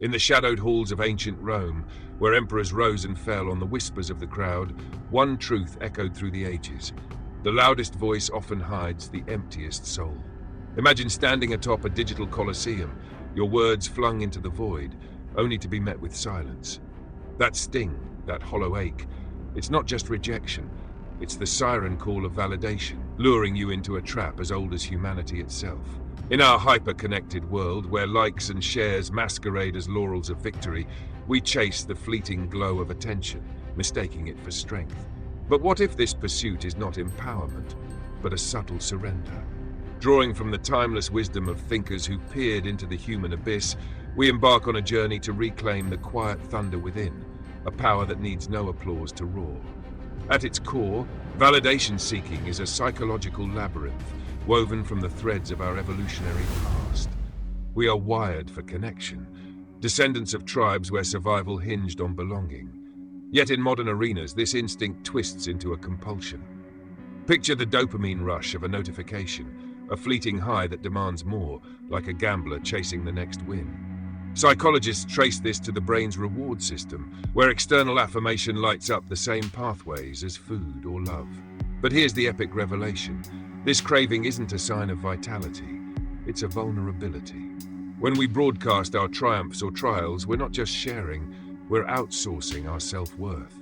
In the shadowed halls of ancient Rome, where emperors rose and fell on the whispers of the crowd, one truth echoed through the ages. The loudest voice often hides the emptiest soul. Imagine standing atop a digital colosseum, your words flung into the void, only to be met with silence. That sting, that hollow ache, it's not just rejection, it's the siren call of validation, luring you into a trap as old as humanity itself. In our hyper-connected world, where likes and shares masquerade as laurels of victory, we chase the fleeting glow of attention, mistaking it for strength. But what if this pursuit is not empowerment, but a subtle surrender? Drawing from the timeless wisdom of thinkers who peered into the human abyss, we embark on a journey to reclaim the quiet thunder within, a power that needs no applause to roar. At its core, validation-seeking is a psychological labyrinth, woven from the threads of our evolutionary past. We are wired for connection, descendants of tribes where survival hinged on belonging. Yet in modern arenas, this instinct twists into a compulsion. Picture the dopamine rush of a notification, a fleeting high that demands more, like a gambler chasing the next win. Psychologists trace this to the brain's reward system, where external affirmation lights up the same pathways as food or love. But here's the epic revelation. This craving isn't a sign of vitality, it's a vulnerability. When we broadcast our triumphs or trials, we're not just sharing, we're outsourcing our self-worth.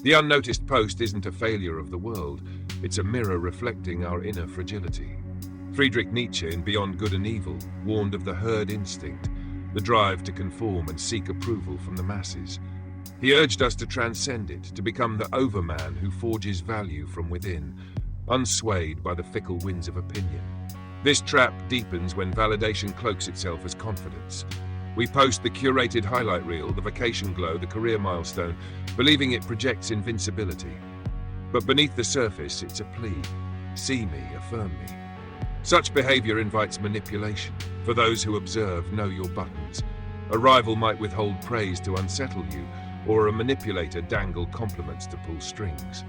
The unnoticed post isn't a failure of the world, it's a mirror reflecting our inner fragility. Friedrich Nietzsche, in Beyond Good and Evil, warned of the herd instinct, the drive to conform and seek approval from the masses. He urged us to transcend it, to become the overman who forges value from within, unswayed by the fickle winds of opinion. This trap deepens when validation cloaks itself as confidence. We post the curated highlight reel, the vacation glow, the career milestone, believing it projects invincibility. But beneath the surface, it's a plea. See me, affirm me. Such behavior invites manipulation. For those who observe, know your buttons. A rival might withhold praise to unsettle you, or a manipulator dangle compliments to pull strings.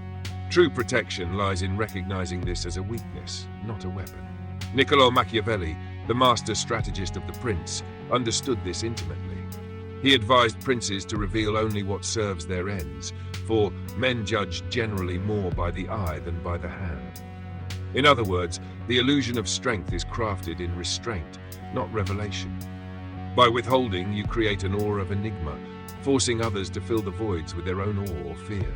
True protection lies in recognizing this as a weakness, not a weapon. Niccolò Machiavelli, the master strategist of the prince, understood this intimately. He advised princes to reveal only what serves their ends, for men judge generally more by the eye than by the hand. In other words, the illusion of strength is crafted in restraint, not revelation. By withholding, you create an aura of enigma, forcing others to fill the voids with their own awe or fear.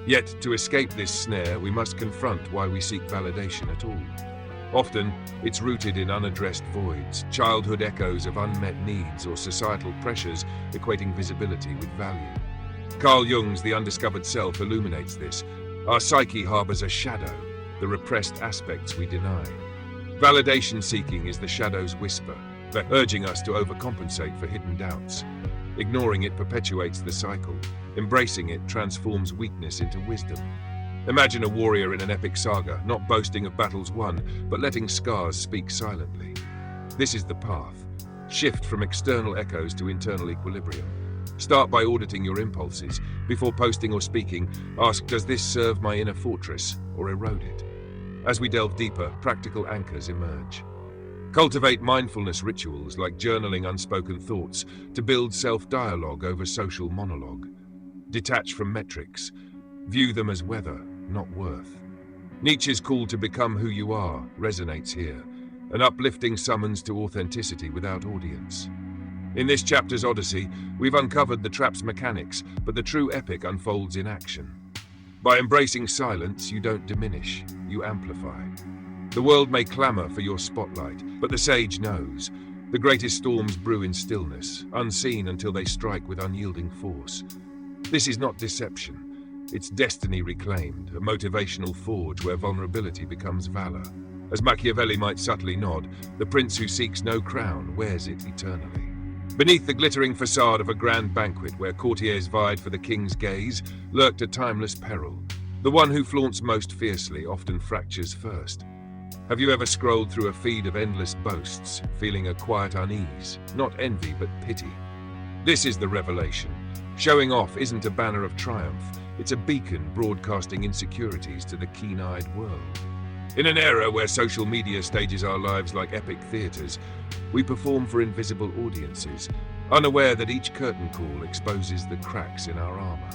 Yet, to escape this snare, we must confront why we seek validation at all. Often, it's rooted in unaddressed voids, childhood echoes of unmet needs or societal pressures equating visibility with value. Carl Jung's The Undiscovered Self illuminates this. Our psyche harbors a shadow, the repressed aspects we deny. Validation-seeking is the shadow's whisper, urging us to overcompensate for hidden doubts. Ignoring it perpetuates the cycle. Embracing it transforms weakness into wisdom. Imagine a warrior in an epic saga, not boasting of battles won, but letting scars speak silently. This is the path. Shift from external echoes to internal equilibrium. Start by auditing your impulses. Before posting or speaking, ask, does this serve my inner fortress or erode it? As we delve deeper, practical anchors emerge. Cultivate mindfulness rituals like journaling unspoken thoughts to build self-dialogue over social monologue. Detach from metrics. View them as weather, not worth. Nietzsche's call to become who you are resonates here, an uplifting summons to authenticity without audience. In this chapter's odyssey, we've uncovered the trap's mechanics, but the true epic unfolds in action. By embracing silence, you don't diminish, you amplify. The world may clamor for your spotlight, but the sage knows. The greatest storms brew in stillness, unseen until they strike with unyielding force. This is not deception. It's destiny reclaimed, a motivational forge where vulnerability becomes valor. As Machiavelli might subtly nod, the prince who seeks no crown wears it eternally. Beneath the glittering facade of a grand banquet where courtiers vied for the king's gaze, lurked a timeless peril. The one who flaunts most fiercely often fractures first. Have you ever scrolled through a feed of endless boasts, feeling a quiet unease, not envy but pity? This is the revelation. Showing off isn't a banner of triumph, it's a beacon broadcasting insecurities to the keen-eyed world. In an era where social media stages our lives like epic theaters, we perform for invisible audiences, unaware that each curtain call exposes the cracks in our armor.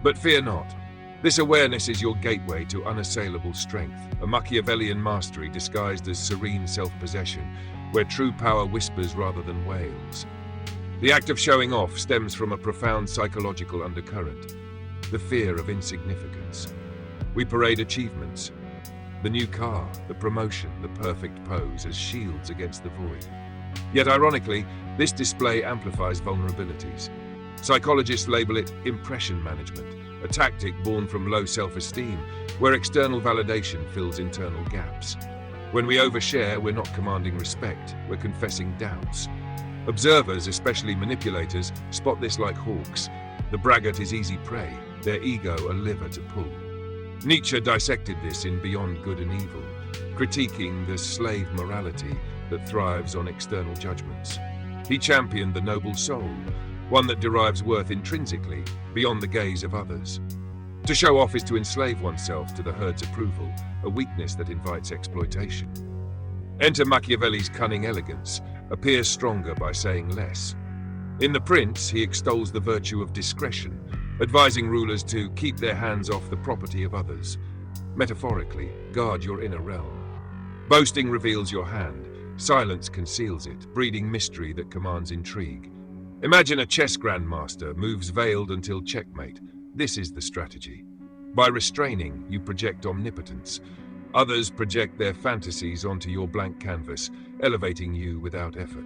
But fear not. This awareness is your gateway to unassailable strength, a Machiavellian mastery disguised as serene self-possession, where true power whispers rather than wails. The act of showing off stems from a profound psychological undercurrent, the fear of insignificance. We parade achievements, the new car, the promotion, the perfect pose, as shields against the void. Yet ironically, this display amplifies vulnerabilities. Psychologists label it impression management, a tactic born from low self-esteem, where external validation fills internal gaps. When we overshare, we're not commanding respect, we're confessing doubts. Observers, especially manipulators, spot this like hawks. The braggart is easy prey, their ego a lever to pull. Nietzsche dissected this in Beyond Good and Evil, critiquing the slave morality that thrives on external judgments. He championed the noble soul, one that derives worth intrinsically, beyond the gaze of others. To show off is to enslave oneself to the herd's approval, a weakness that invites exploitation. Enter Machiavelli's cunning elegance, appears stronger by saying less. In The Prince, he extols the virtue of discretion, advising rulers to keep their hands off the property of others. Metaphorically, guard your inner realm. Boasting reveals your hand, silence conceals it, breeding mystery that commands intrigue. Imagine a chess grandmaster moves veiled until checkmate. This is the strategy. By restraining, you project omnipotence. Others project their fantasies onto your blank canvas, elevating you without effort.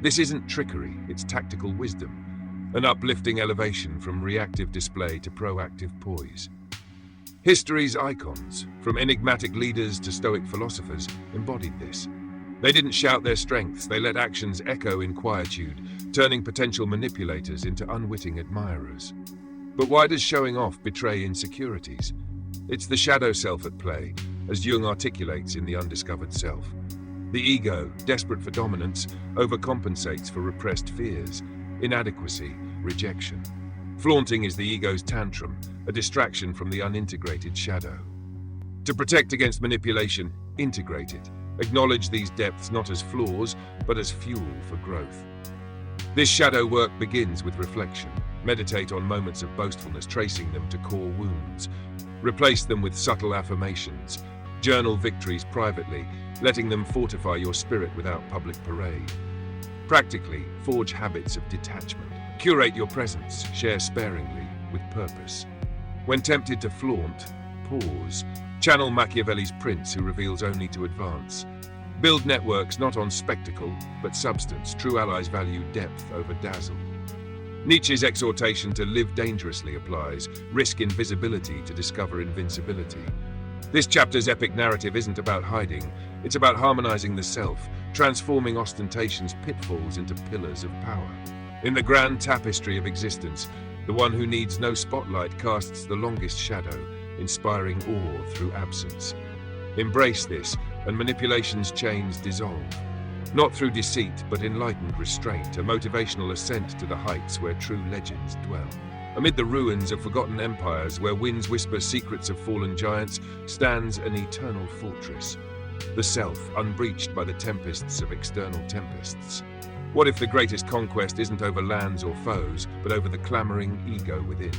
This isn't trickery, it's tactical wisdom. An uplifting elevation from reactive display to proactive poise. History's icons, from enigmatic leaders to stoic philosophers, embodied this. They didn't shout their strengths, they let actions echo in quietude, turning potential manipulators into unwitting admirers. But why does showing off betray insecurities? It's the shadow self at play, as Jung articulates in the Undiscovered Self. The ego, desperate for dominance, overcompensates for repressed fears, inadequacy, rejection. Flaunting is the ego's tantrum, a distraction from the unintegrated shadow. To protect against manipulation, integrate it. Acknowledge these depths not as flaws, but as fuel for growth. This shadow work begins with reflection. Meditate on moments of boastfulness, tracing them to core wounds. Replace them with subtle affirmations. Journal victories privately, letting them fortify your spirit without public parade. Practically, forge habits of detachment. Curate your presence, share sparingly, with purpose. When tempted to flaunt, pause. Channel Machiavelli's Prince, who reveals only to advance. Build networks not on spectacle, but substance. True allies value depth over dazzle. Nietzsche's exhortation to live dangerously applies. Risk invisibility to discover invincibility. This chapter's epic narrative isn't about hiding, it's about harmonizing the self, transforming ostentation's pitfalls into pillars of power. In the grand tapestry of existence, the one who needs no spotlight casts the longest shadow, inspiring awe through absence. Embrace this, and manipulation's chains dissolve. Not through deceit, but enlightened restraint, a motivational ascent to the heights where true legends dwell. Amid the ruins of forgotten empires, where winds whisper secrets of fallen giants, stands an eternal fortress. The self, unbreached by the tempests of external tempests. What if the greatest conquest isn't over lands or foes, but over the clamoring ego within?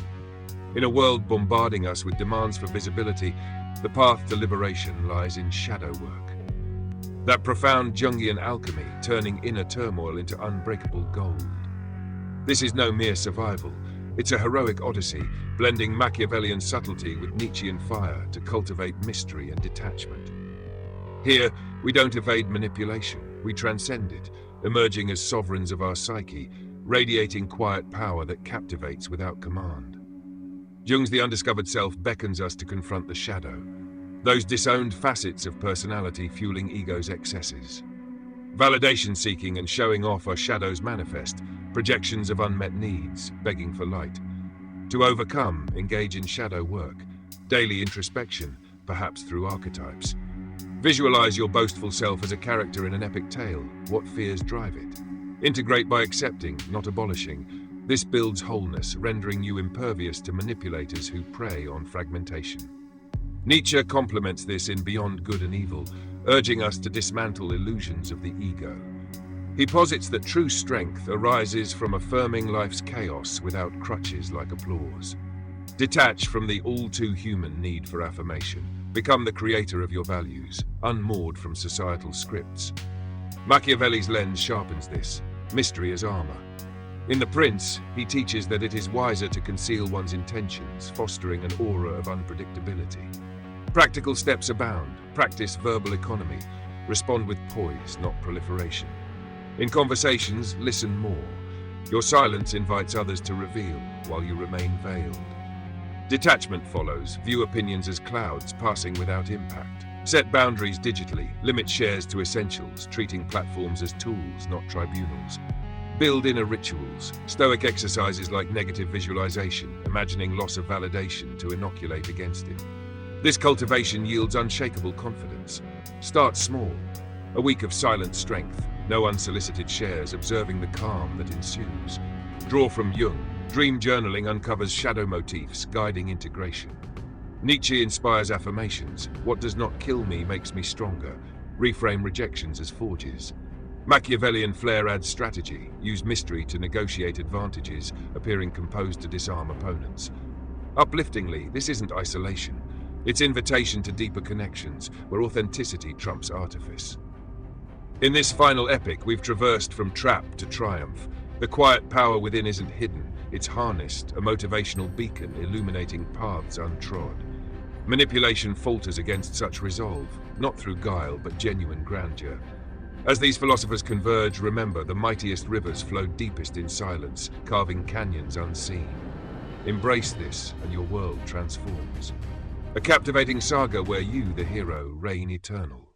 In a world bombarding us with demands for visibility, the path to liberation lies in shadow work. That profound Jungian alchemy, turning inner turmoil into unbreakable gold. This is no mere survival. It's a heroic odyssey, blending Machiavellian subtlety with Nietzschean fire to cultivate mystery and detachment. Here, we don't evade manipulation, we transcend it, emerging as sovereigns of our psyche, radiating quiet power that captivates without command. Jung's The Undiscovered Self beckons us to confront the shadow, those disowned facets of personality fueling ego's excesses. Validation-seeking and showing off are shadows manifest, projections of unmet needs, begging for light. To overcome, engage in shadow work, daily introspection, perhaps through archetypes. Visualize your boastful self as a character in an epic tale. What fears drive it? Integrate by accepting, not abolishing. This builds wholeness, rendering you impervious to manipulators who prey on fragmentation. Nietzsche complements this in Beyond Good and Evil, urging us to dismantle illusions of the ego. He posits that true strength arises from affirming life's chaos without crutches like applause. Detach from the all-too-human need for affirmation. Become the creator of your values, unmoored from societal scripts. Machiavelli's lens sharpens this, mystery as armor. In The Prince, he teaches that it is wiser to conceal one's intentions, fostering an aura of unpredictability. Practical steps abound. Practice verbal economy. Respond with poise, not proliferation. In conversations, listen more. Your silence invites others to reveal, while you remain veiled. Detachment follows. View opinions as clouds passing without impact. Set boundaries digitally. Limit shares to essentials, treating platforms as tools, not tribunals. Build inner rituals. Stoic exercises like negative visualization, imagining loss of validation to inoculate against it. This cultivation yields unshakable confidence. Start small. A week of silent strength. No unsolicited shares, observing the calm that ensues. Draw from Jung. Dream journaling uncovers shadow motifs, guiding integration. Nietzsche inspires affirmations. What does not kill me makes me stronger. Reframe rejections as forges. Machiavellian flair adds strategy. Use mystery to negotiate advantages, appearing composed to disarm opponents. Upliftingly, this isn't isolation. It's invitation to deeper connections, where authenticity trumps artifice. In this final epic, we've traversed from trap to triumph. The quiet power within isn't hidden. It's harnessed, a motivational beacon illuminating paths untrod. Manipulation falters against such resolve, not through guile but genuine grandeur. As these philosophers converge, remember the mightiest rivers flow deepest in silence, carving canyons unseen. Embrace this, and your world transforms. A captivating saga where you, the hero, reign eternal.